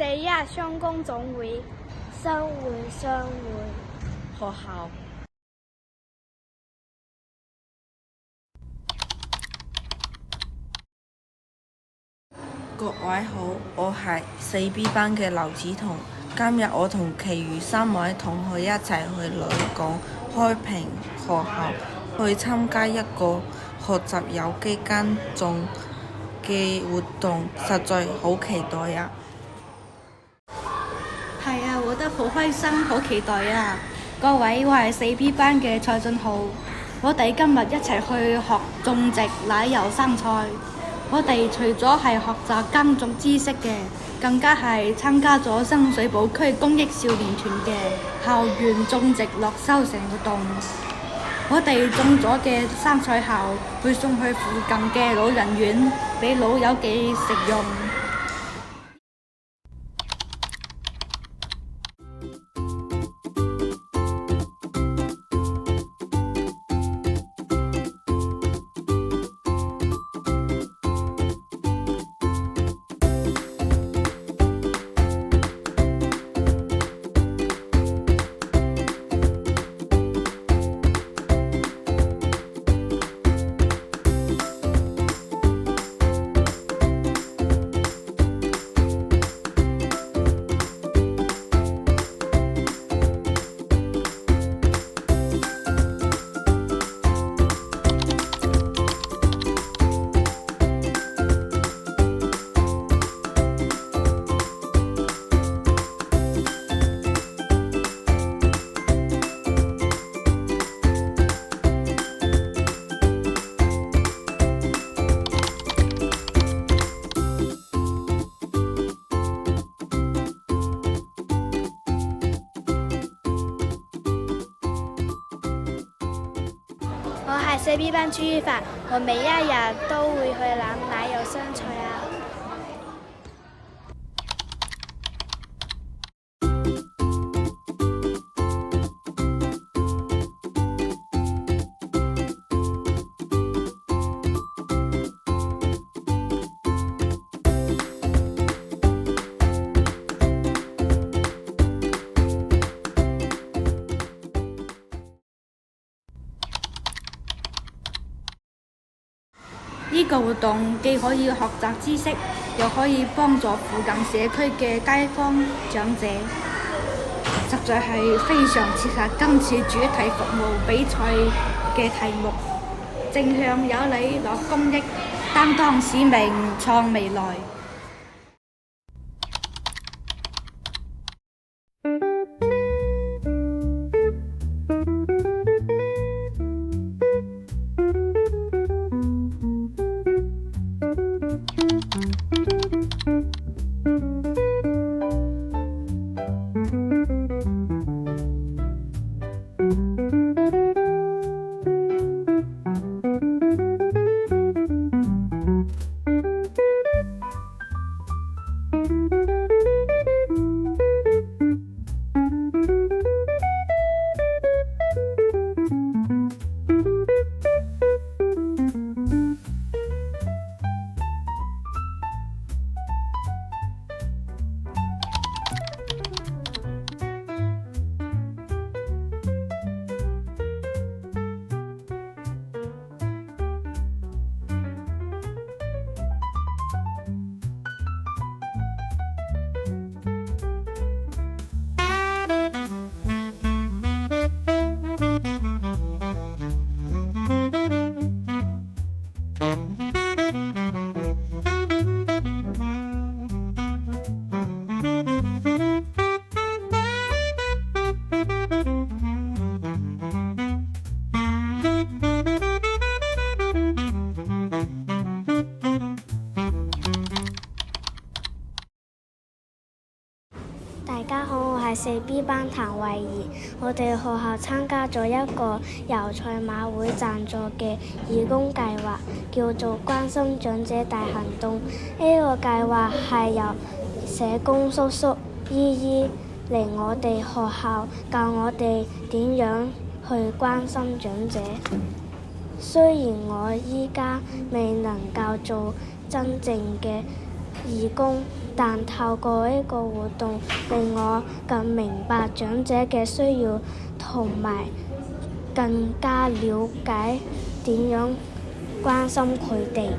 4·1雙工總會。商會。學校。各位好，我係4B 班嘅劉子彤。今日我同其餘3位同學一齊去旅港開平學校去參加一個學習有機耕種嘅活動，實在好期待啊！係啊，我覺得好開心，好期待啊！各位，我係4B 班嘅蔡俊浩，我哋今日一齊去學種植奶油生菜。我哋除咗係學習耕種知識嘅，更加係參加咗深水埗區公益少年團嘅校園種植樂收成活動。我哋種咗嘅生菜後，會送去附近嘅老人院，俾老友記食用。我係4B 班朱依凡，我每一日都會去攬奶油生菜啊！呢個活動既可以學習知識，又可以幫助附近社區嘅街坊長者，實在係非常切合今次主題服務比賽嘅題目。正向有理樂公益，擔當使命創未來。大家好，我係4B 班譚慧儀。我哋學校參加咗一個由賽馬會贊助嘅義工計劃，叫做關心長者大行動。呢個計劃係由社工叔叔姨姨嚟我哋學校教我哋點樣去關心長者。雖然我依家未能夠做真正嘅義工，但透過呢個活動，令我更明白長者嘅需要，同埋更加了解點樣關心佢哋。